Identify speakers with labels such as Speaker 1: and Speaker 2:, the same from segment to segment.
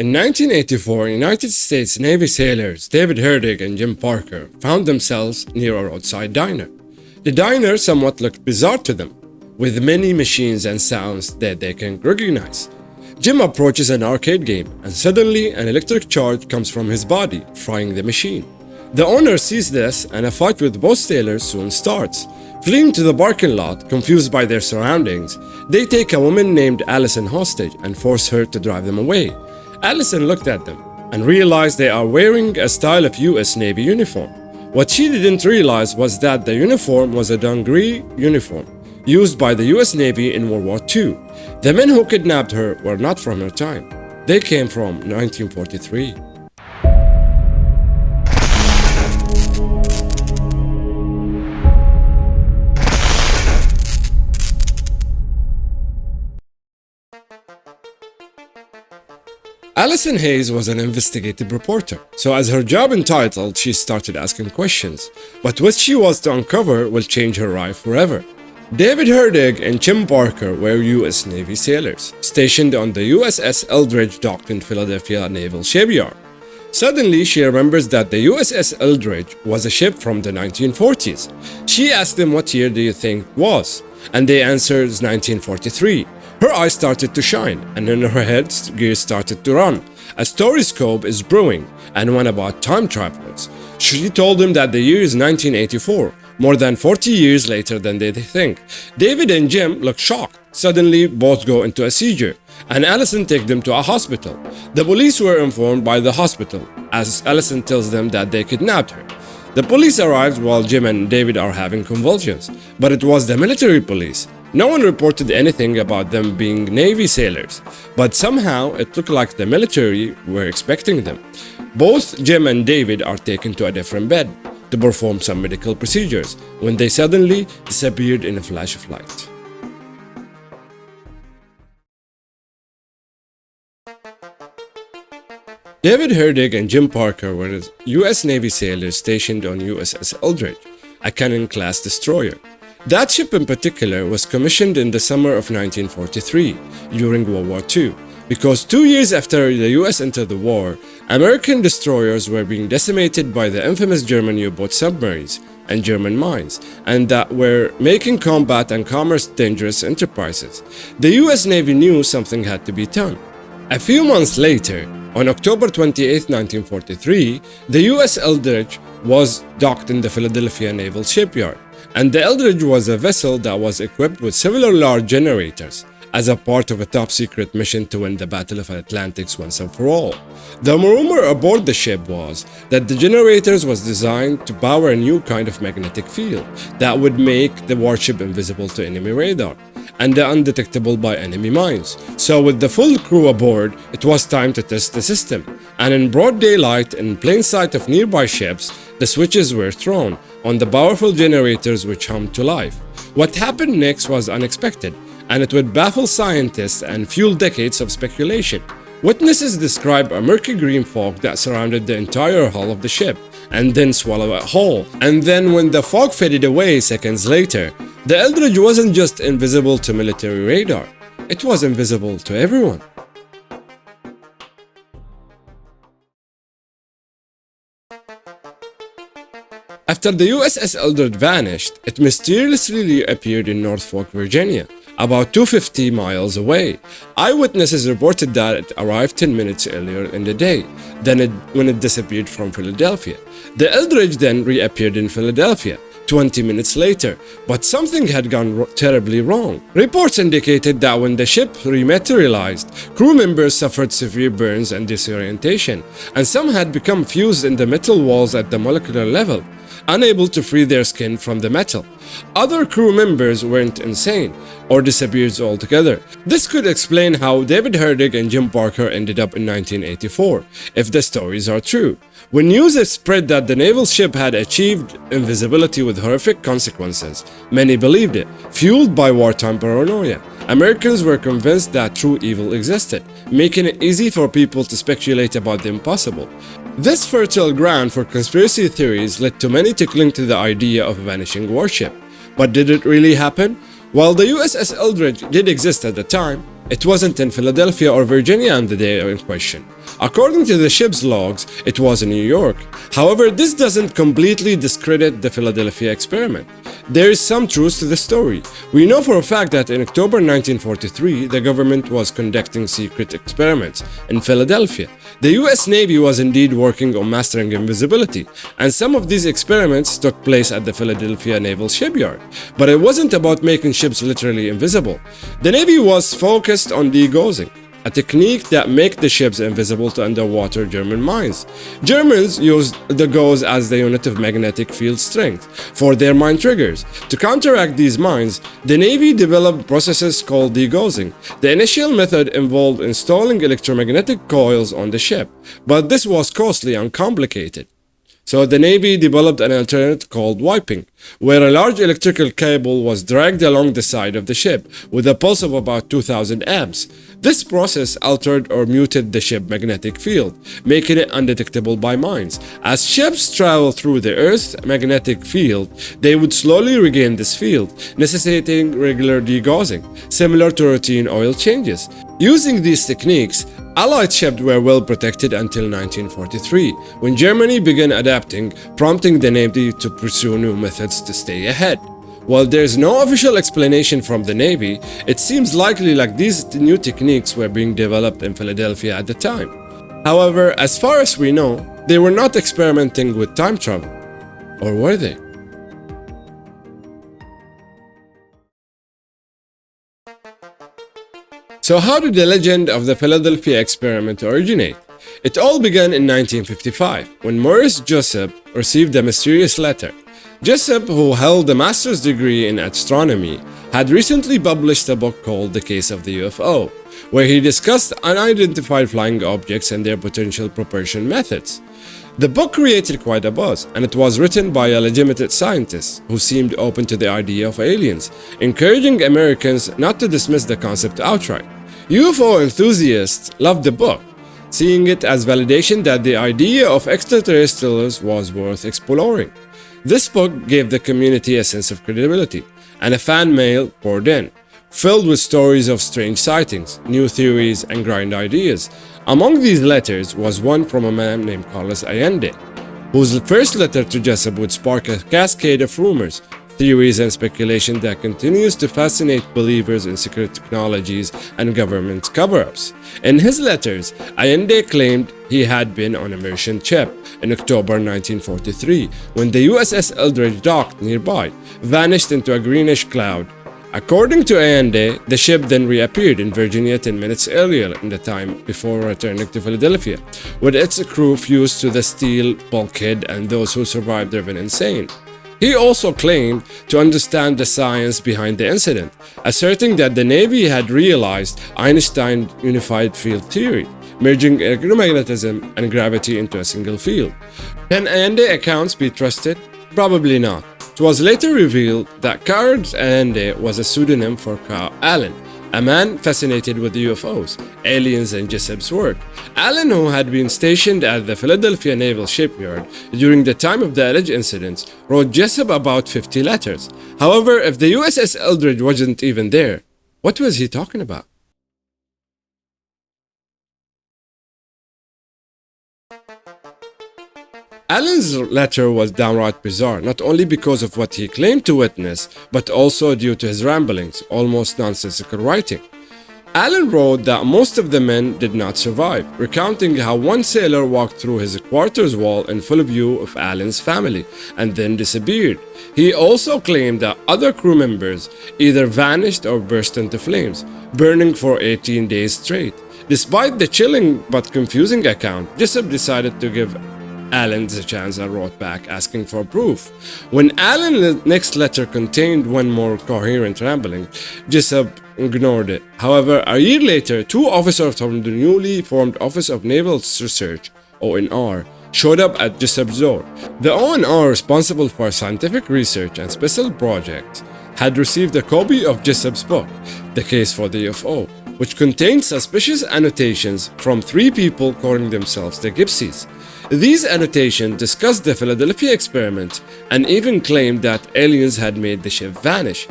Speaker 1: In 1984, United States Navy sailors David Herdeg and Jim Parker found themselves near a roadside diner. The diner somewhat looked bizarre to them, with many machines and sounds that they can recognize. Jim approaches an arcade game, and suddenly an electric charge comes from his body, frying the machine. The owner sees this, and a fight with both sailors soon starts. Fleeing to the parking lot, confused by their surroundings, they take a woman named Allison hostage and force her to drive them away. Allison looked at them and realized they are wearing a style of US Navy uniform. What she didn't realize was that the uniform was a dungaree uniform used by the US Navy in World War II. The men who kidnapped her were not from her time. They came from 1943. Allison Hayes was an investigative reporter, so as her job entitled, she started asking questions. But what she was to uncover will change her life forever. David Herdeg and Jim Parker were U.S. Navy sailors, stationed on the USS Eldridge docked in Philadelphia Naval Shipyard. Suddenly, she remembers that the USS Eldridge was a ship from the 1940s. She asked them what year do you think it was, and they answered 1943. Her eyes started to shine, and in her head, gears started to run. A story scope is brewing, and one about time travelers. She told them that the year is 1984, more than 40 years later than they think. David and Jim look shocked. Suddenly, both go into a seizure, and Allison takes them to a hospital. The police were informed by the hospital, as Allison tells them that they kidnapped her. The police arrives while Jim and David are having convulsions, but it was the military police. No one reported anything about them being Navy sailors, but somehow it looked like the military were expecting them. Both Jim and David are taken to a different bed to perform some medical procedures when they suddenly disappeared in a flash of light. David Herdeg and Jim Parker were U.S. Navy sailors stationed on USS Eldridge, a Cannon-class destroyer. That ship in particular was commissioned in the summer of 1943 during World War II, because 2 years after the US entered the war, American destroyers were being decimated by the infamous German U-boat submarines and German mines, and that were making combat and commerce dangerous enterprises. The US Navy knew something had to be done. A few months later, on October 28, 1943, the US Eldridge was docked in the Philadelphia Naval Shipyard. And the Eldridge was a vessel that was equipped with several large generators as a part of a top-secret mission to win the Battle of the Atlantic once and for all. The rumor aboard the ship was that the generators was designed to power a new kind of magnetic field that would make the warship invisible to enemy radar and undetectable by enemy mines. So with the full crew aboard, it was time to test the system. And in broad daylight, in plain sight of nearby ships, the switches were thrown on the powerful generators which hummed to life. What happened next was unexpected, and it would baffle scientists and fuel decades of speculation. Witnesses describe a murky green fog that surrounded the entire hull of the ship, and then swallowed it whole. And then when the fog faded away seconds later, the Eldridge wasn't just invisible to military radar, it was invisible to everyone. After the USS Eldridge vanished, it mysteriously reappeared in Norfolk, Virginia, about 250 miles away. Eyewitnesses reported that it arrived 10 minutes earlier in the day when it disappeared from Philadelphia. The Eldridge then reappeared in Philadelphia 20 minutes later, but something had gone terribly wrong. Reports indicated that when the ship rematerialized, crew members suffered severe burns and disorientation, and some had become fused in the metal walls at the molecular level, unable to free their skin from the metal. Other crew members went insane or disappeared altogether. This could explain how David Herdeg and Jim Parker ended up in 1984, if the stories are true. When news spread that the naval ship had achieved invisibility with horrific consequences, many believed it, fueled by wartime paranoia. Americans were convinced that true evil existed, making it easy for people to speculate about the impossible. This fertile ground for conspiracy theories led to many to cling to the idea of a vanishing warship. But did it really happen? While the USS Eldridge did exist at the time, It wasn't in Philadelphia or Virginia on the day in question. According to the ship's logs, it was in New York. However, this doesn't completely discredit the Philadelphia experiment. There is some truth to the story. We know for a fact that in October 1943, the government was conducting secret experiments in Philadelphia. The US Navy was indeed working on mastering invisibility, and some of these experiments took place at the Philadelphia Naval Shipyard. But it wasn't about making ships literally invisible. The Navy was focused on degaussing, a technique that makes the ships invisible to underwater German mines. Germans used the gauze as the unit of magnetic field strength for their mine triggers. To counteract these mines, the Navy developed processes called degaussing. The initial method involved installing electromagnetic coils on the ship, but this was costly and complicated. So the Navy developed an alternative called wiping, where a large electrical cable was dragged along the side of the ship with a pulse of about 2000 amps. This process altered or muted the ship's magnetic field, making it undetectable by mines. As ships travel through the Earth's magnetic field, they would slowly regain this field, necessitating regular degaussing, similar to routine oil changes. Using these techniques, Allied ships were well protected until 1943, when Germany began adapting, prompting the Navy to pursue new methods to stay ahead. While there's no official explanation from the Navy, it seems likely like these new techniques were being developed in Philadelphia at the time. However, as far as we know, they were not experimenting with time travel. Or were they? So how did the legend of the Philadelphia experiment originate? It all began in 1955, when Maurice Joseph received a mysterious letter. Joseph, who held a master's degree in astronomy, had recently published a book called The Case of the UFO, where he discussed unidentified flying objects and their potential propulsion methods. The book created quite a buzz, and it was written by a legitimate scientist who seemed open to the idea of aliens, encouraging Americans not to dismiss the concept outright. UFO enthusiasts loved the book, seeing it as validation that the idea of extraterrestrials was worth exploring. This book gave the community a sense of credibility, and a fan mail poured in, filled with stories of strange sightings, new theories, and grand ideas. Among these letters was one from a man named Carlos Allende, whose first letter to Jessup would spark a cascade of rumors, theories, and speculation that continues to fascinate believers in secret technologies and government cover-ups. In his letters, Allende claimed he had been on a merchant ship in October 1943 when the USS Eldridge docked nearby, vanished into a greenish cloud. According to Allende, the ship then reappeared in Virginia 10 minutes earlier in the time before returning to Philadelphia, with its crew fused to the steel bulkhead and those who survived driven insane. He also claimed to understand the science behind the incident, asserting that the Navy had realized Einstein's unified field theory, merging electromagnetism and gravity into a single field. Can Allende accounts be trusted? Probably not. It was later revealed that Carlos Allende was a pseudonym for Carl Allen, a man fascinated with UFOs, aliens, and Jessup's work. Allen, who had been stationed at the Philadelphia Naval Shipyard during the time of the alleged incidents, wrote Jessup about 50 letters. However, if the USS Eldridge wasn't even there, what was he talking about? Allen's letter was downright bizarre, not only because of what he claimed to witness, but also due to his ramblings, almost nonsensical writing. Allen wrote that most of the men did not survive, recounting how one sailor walked through his quarters wall in full view of Allen's family and then disappeared. He also claimed that other crew members either vanished or burst into flames, burning for 18 days straight. Despite the chilling but confusing account, Jessup decided to give Allen a chance and wrote back asking for proof. When Allen's next letter contained one more coherent rambling, Jessup ignored it. However, a year later, two officers from the newly formed Office of Naval Research, ONR, showed up at Jessup's door. The ONR, responsible for scientific research and special projects, had received a copy of Jessup's book, The Case for the UFO, which contained suspicious annotations from three people calling themselves the Gypsies. These annotations discussed the Philadelphia experiment and even claimed that aliens had made the ship vanish.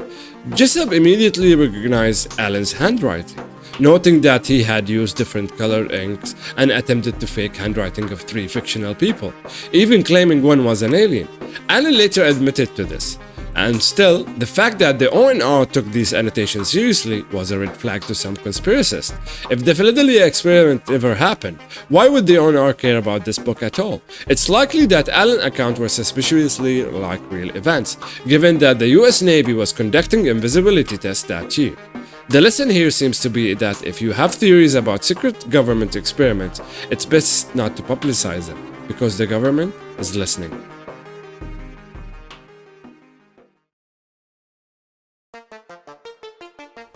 Speaker 1: Jessup immediately recognized Allen's handwriting, noting that he had used different color inks and attempted to fake handwriting of 3 fictional people, even claiming one was an alien. Allen later admitted to this. And still, the fact that the ONR took these annotations seriously was a red flag to some conspiracists. If the Philadelphia experiment ever happened, why would the ONR care about this book at all? It's likely that Allen's accounts were suspiciously like real events, given that the US Navy was conducting invisibility tests that year. The lesson here seems to be that if you have theories about secret government experiments, it's best not to publicize them, because the government is listening.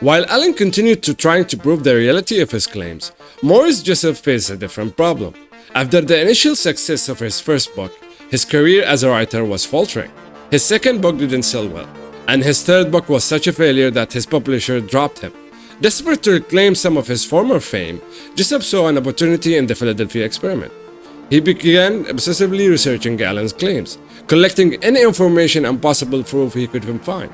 Speaker 1: While Allen continued to try to prove the reality of his claims, Morris Jessup faced a different problem. After the initial success of his first book, his career as a writer was faltering. His second book didn't sell well, and his third book was such a failure that his publisher dropped him. Desperate to reclaim some of his former fame, Jessup saw an opportunity in the Philadelphia experiment. He began obsessively researching Allen's claims, collecting any information and possible proof he could find.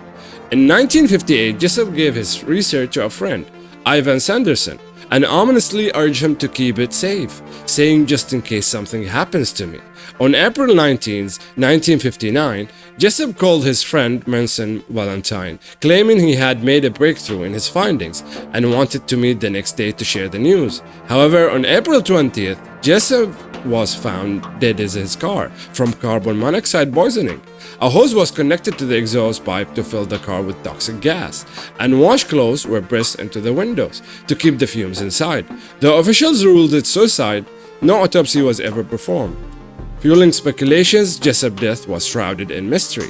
Speaker 1: In 1958, Jessup gave his research to a friend, Ivan Sanderson, and ominously urged him to keep it safe, saying just in case something happens to me. On April 19, 1959, Jessup called his friend Manson Valentine, claiming he had made a breakthrough in his findings and wanted to meet the next day to share the news. However, on April 20th, Jessup was found dead in his car from carbon monoxide poisoning. A hose was connected to the exhaust pipe to fill the car with toxic gas, and washcloths were pressed into the windows to keep the fumes inside. The officials ruled it suicide. No autopsy was ever performed. Fueling speculations, Jessup's death was shrouded in mystery.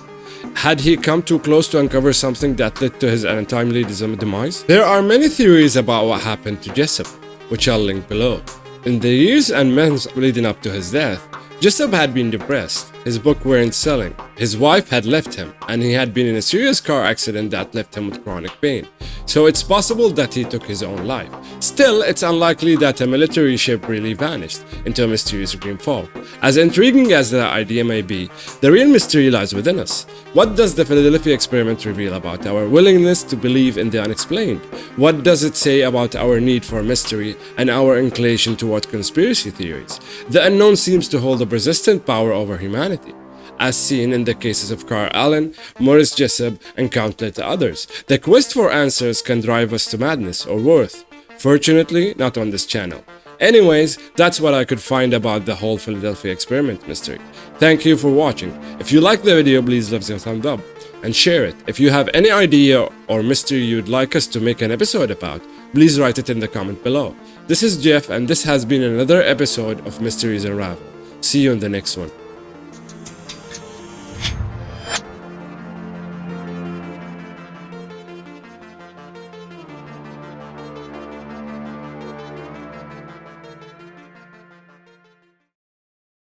Speaker 1: Had he come too close to uncover something that led to his untimely demise? There are many theories about what happened to Jessup, which I'll link below. In the years and months leading up to his death, Jessup had been depressed. His book weren't selling. His wife had left him, and he had been in a serious car accident that left him with chronic pain. So it's possible that he took his own life. Still, it's unlikely that a military ship really vanished into a mysterious green fog. As intriguing as the idea may be, the real mystery lies within us. What does the Philadelphia experiment reveal about our willingness to believe in the unexplained? What does it say about our need for mystery and our inclination toward conspiracy theories? The unknown seems to hold a persistent power over humanity, as seen in the cases of Carl Allen, Morris Jessup, and countless others. The quest for answers can drive us to madness or worse. Fortunately, not on this channel. Anyways, that's what I could find about the whole Philadelphia experiment mystery. Thank you for watching. If you liked the video, please leave a thumbs up and share it. If you have any idea or mystery you'd like us to make an episode about, please write it in the comment below. This is Jeff, and this has been another episode of Mysteries Unraveled. See you in the next one.